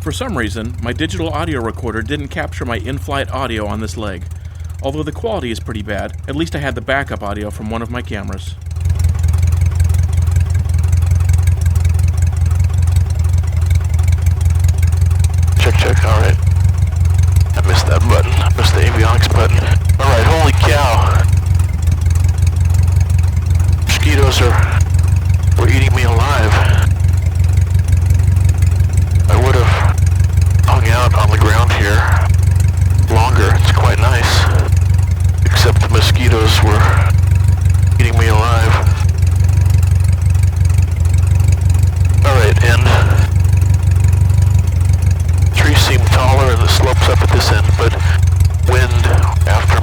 For some reason, my digital audio recorder didn't capture my in-flight audio on this leg. Although the quality is pretty bad, at least I had the backup audio from one of my cameras. Check, alright. I missed that button. I missed the avionics button. Alright, holy cow. Mosquitoes were eating me alive. I would have hung out on the ground here longer. It's quite nice. Except the mosquitoes were eating me alive. Alright, and trees seem taller and the slope's up at this end, but wind after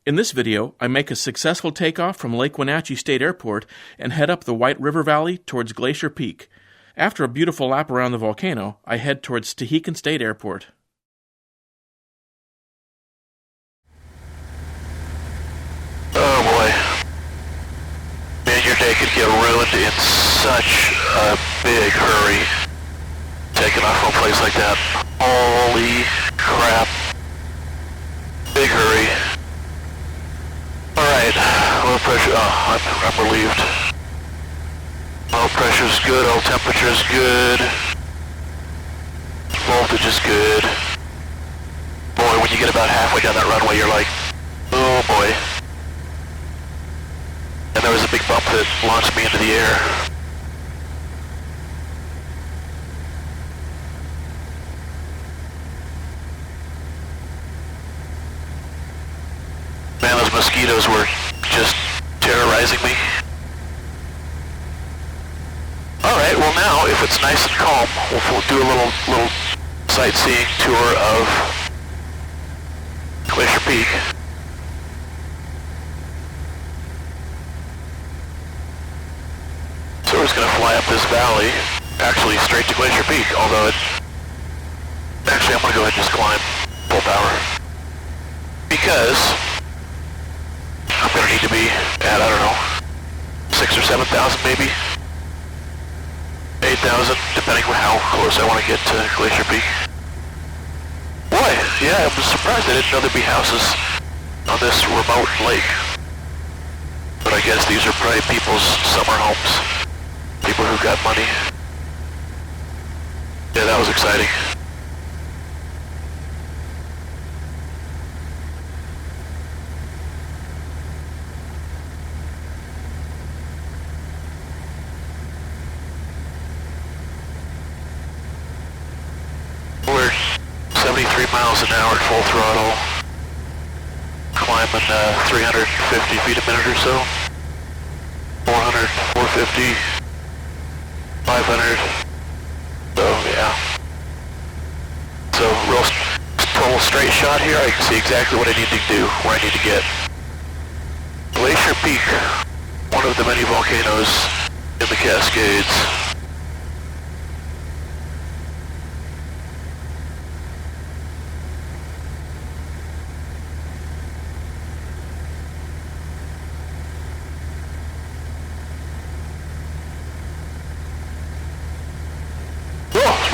In this video, I make a successful takeoff from Lake Wenatchee State Airport and head up the White River Valley towards Glacier Peak. After a beautiful lap around the volcano, I head towards Stehekin State Airport. Oh boy. Man, your day could get ruined in such a big hurry. Taking off from a place like that. Holy crap. Big hurry. Alright, oil pressure, I'm relieved. Oil pressure's good, oil temperature's good. Voltage is good. Boy, when you get about halfway down that runway, you're like, oh boy. And there was a big bump that launched me into the air. Man, those mosquitoes were just terrorizing me. Alright, well now, if it's nice and calm, we'll do a little sightseeing tour of Glacier Peak. So we're just going to fly up this valley, actually straight to Glacier Peak, although actually I'm going to go ahead and just climb full power. Because I'm going to need to be at, I don't know, 6,000 or 7,000 maybe, 8,000, depending on how close I want to get to Glacier Peak. Boy, yeah, I was surprised I didn't know there'd be houses on this remote lake. But I guess these are probably people's summer homes. People who got money. Yeah, that was exciting. We're 73 miles an hour at full throttle. Climbing 350 feet a minute or so. 400, 450. 500. So, yeah. So, real total straight shot here. I can see exactly what I need to do, where I need to get. Glacier Peak, one of the many volcanoes in the Cascades.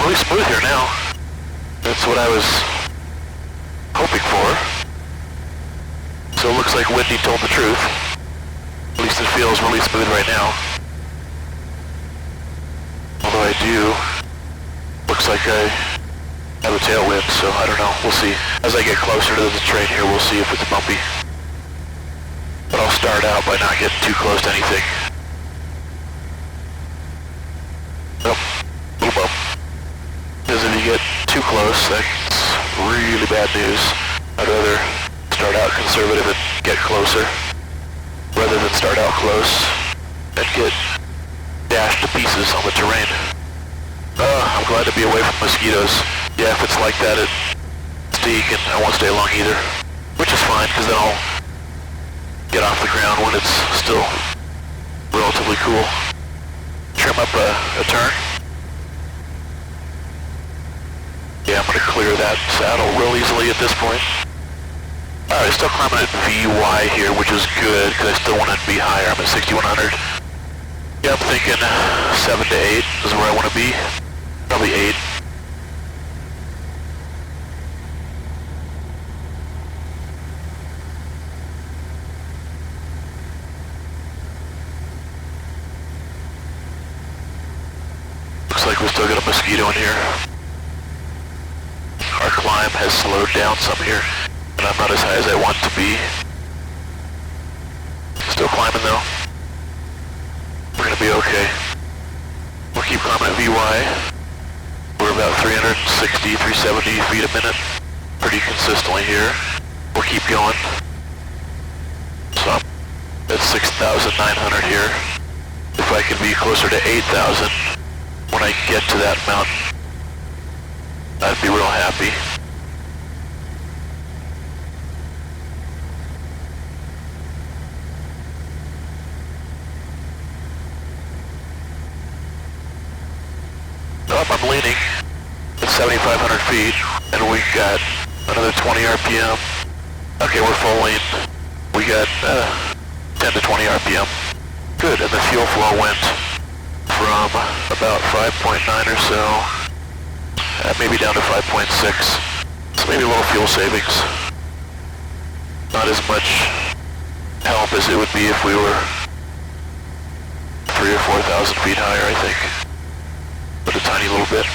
Really smooth here now. That's what I was hoping for. So it looks like Wendy told the truth. At least it feels really smooth right now. Although I do, looks like I have a tailwind, so I don't know. We'll see. As I get closer to the terrain here, we'll see if it's bumpy. But I'll start out by not getting too close to anything. Nope, little bump. Because if you get too close, that's really bad news. I'd rather start out conservative and get closer, rather than start out close and get dashed to pieces on the terrain. I'm glad to be away from mosquitoes. Yeah, if it's like that at Stehekin, I won't stay long either. Which is fine, because then I'll get off the ground when it's still relatively cool. Trim up a turn. Yeah, I'm going to clear that saddle real easily at this point. Alright, still climbing at VY here, which is good, because I still want to be higher. I'm at 6,100. Yeah, I'm thinking 7 to 8 is where I want to be. Probably 8. Looks like we still got a mosquito in here. Our climb has slowed down some here, and I'm not as high as I want to be. Still climbing though. We're gonna be okay. We'll keep climbing at VY. We're about 360, 370 feet a minute, pretty consistently here. We'll keep going. So I'm at 6,900 here. If I can be closer to 8,000 when I get to that mountain, I'd be real happy. I'm leaning at 7,500 feet, and we got another 20 RPM. Okay, we're full lean. We got 10 to 20 RPM. Good, and the fuel flow went from about 5.9 or so, maybe down to 5.6. So maybe a little fuel savings. Not as much help as it would be if we were 3,000 or 4,000 feet higher, I think. But a tiny little bit.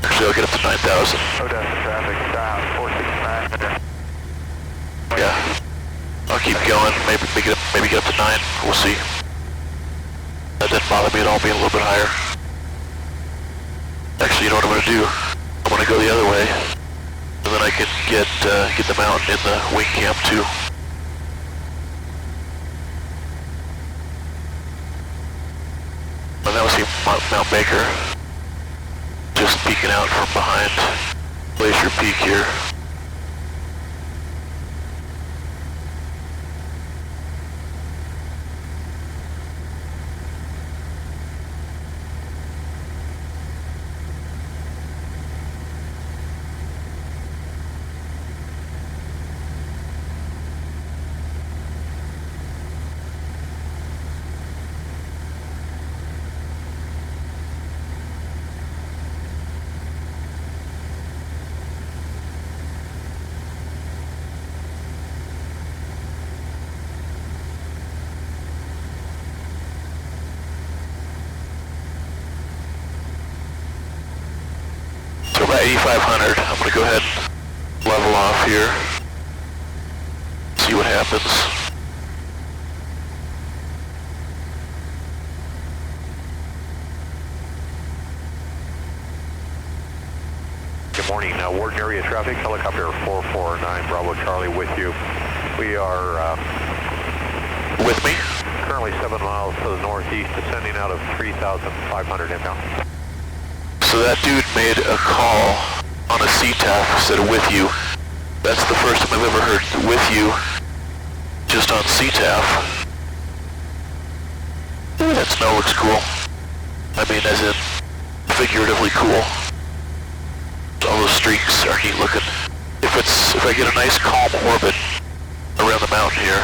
Actually, I'll get up to 9,000. Odessa traffic, stop, 469. Yeah. I'll keep going, maybe get up to 9, we'll see. That didn't bother me at all being a little bit higher. Actually, you know what I'm going to do? I'm going to go the other way, and then I can get the mountain in the wing cam too. And that was Mount Baker. Just peeking out from behind Glacier Peak here. So about 8,500, I'm going to go ahead and level off here. See what happens. Good morning, Warden area traffic, helicopter 449 Bravo Charlie with you. We are With me? currently 7 miles to the northeast, descending out of 3,500 inbound. So that dude made a call on a CTAF, said with you. That's the first time I've ever heard with you just on CTAF. That snow looks cool. I mean, as in figuratively cool. All those streaks are neat looking. If I get a nice calm orbit around the mountain here,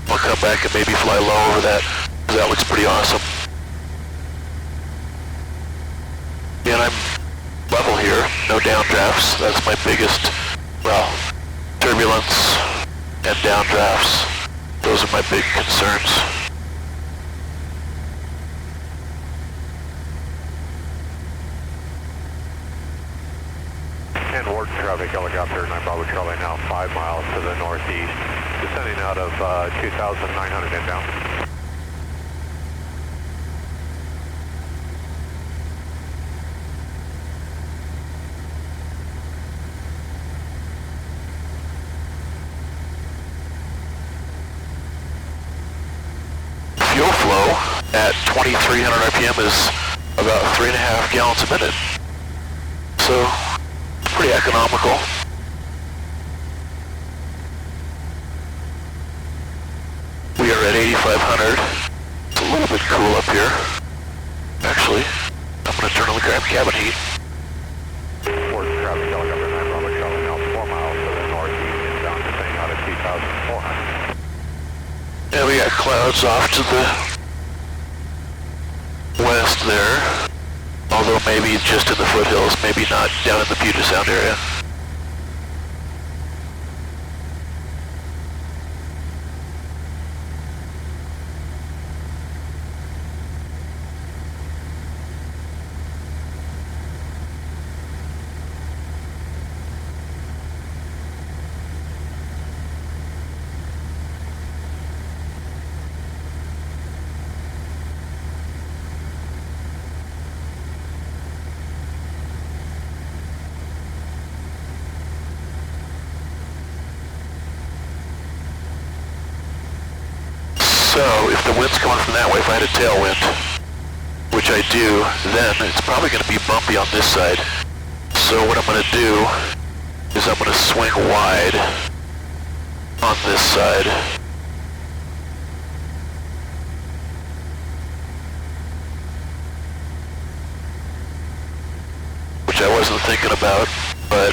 I'll come back and maybe fly low over that, 'cause that looks pretty awesome. And I'm level here, no downdrafts. That's my biggest, well, turbulence and downdrafts. Those are my big concerns. And Warden traffic, helicopter 9 Bravo Charlie now 5 miles to the northeast, descending out of 2,900 inbound. Fuel flow at 2,300 RPM is about 3.5 gallons a minute. So, pretty economical. We are at 8,500. It's a little bit cool up here. Actually, I'm going to turn on the cabin heat. Warden traffic, helicopter 9 Bravo Charlie now 4 miles to the northeast, inbound, descending out of 2,400. Yeah, we got clouds off to the west there. Although maybe just in the foothills, maybe not down in the Puget Sound area. So, if the wind's coming from that way, if I had a tailwind, which I do, then it's probably going to be bumpy on this side. So what I'm going to do is I'm going to swing wide on this side. Which I wasn't thinking about, but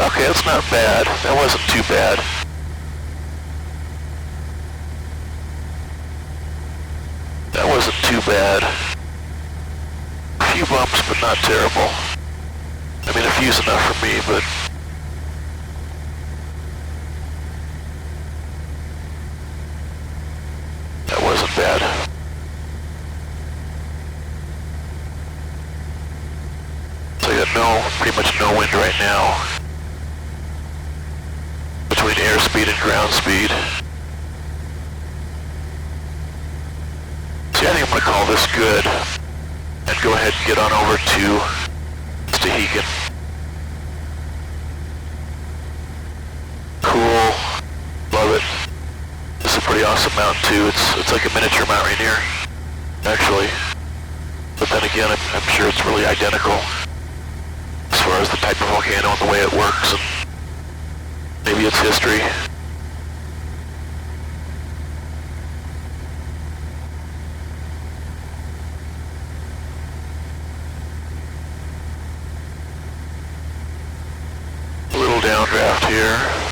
okay, that's not bad. That wasn't too bad. That wasn't too bad. A few bumps, but not terrible. I mean, a few's enough for me, but that wasn't bad. So I got pretty much no wind right now. Between airspeed and ground speed. See, I think I'm going to call this good and go ahead and get on over to Stehekin. Cool. Love it. This is a pretty awesome mountain too. It's like a miniature Mount Rainier, actually. But then again, I'm sure it's really identical as far as the type of volcano and the way it works, and maybe its history. A little downdraft here.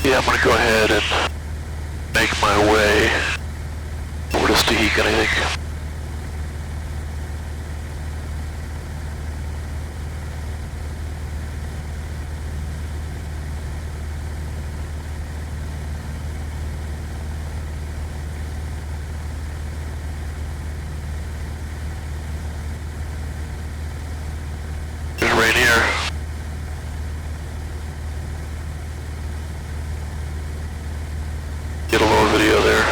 Yeah, I'm going to go ahead and make my way over to Stehekin, I think. There's Rainier. Get a little video there.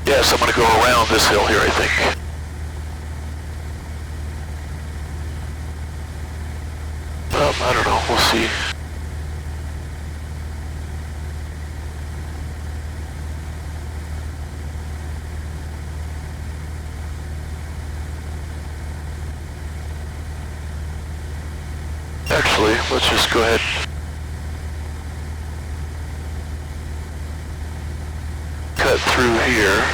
Yes, I'm going to go around this hill here, I think. I don't know, we'll see. Actually, let's just go ahead. Cut through here.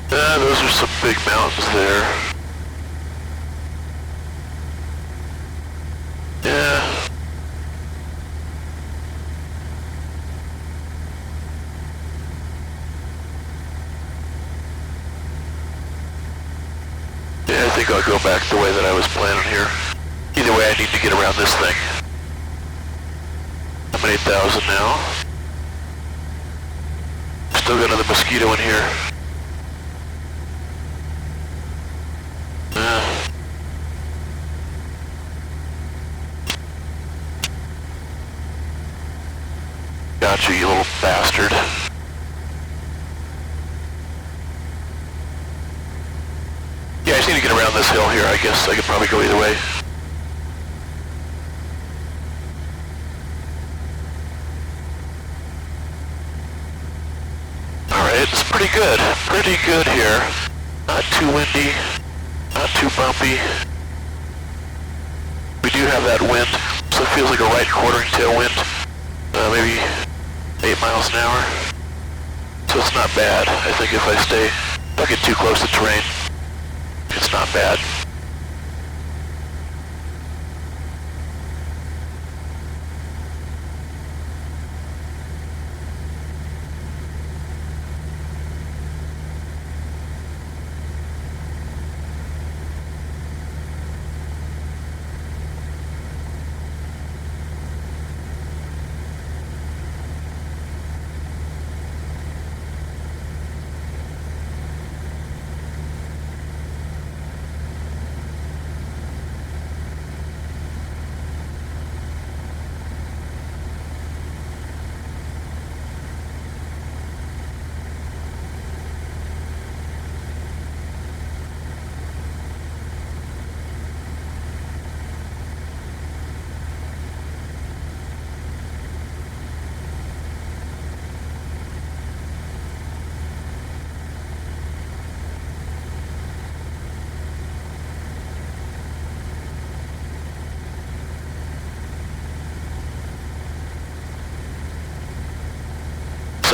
Those are some big mountains there. think I'll go back the way that I was planning here. Either way, I need to get around this thing. I'm at 8,000 now. Still got another mosquito in here. Gotcha, you little bastard. Yeah, I just need to get around this hill here. I guess I could probably go either way. Alright, it's pretty good. Pretty good here. Not too windy. Not too bumpy. We do have that wind, so it feels like a right quartering tailwind. Maybe 8 miles an hour. So it's not bad. I think if I don't get too close to terrain, it's not bad.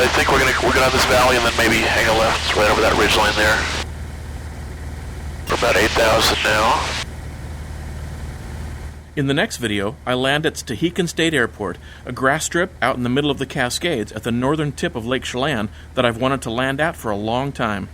I think we're gonna have this valley and then maybe hang a left right over that ridge line there. We're about 8,000 now. In the next video, I land at Stehekin State Airport, a grass strip out in the middle of the Cascades at the northern tip of Lake Chelan that I've wanted to land at for a long time.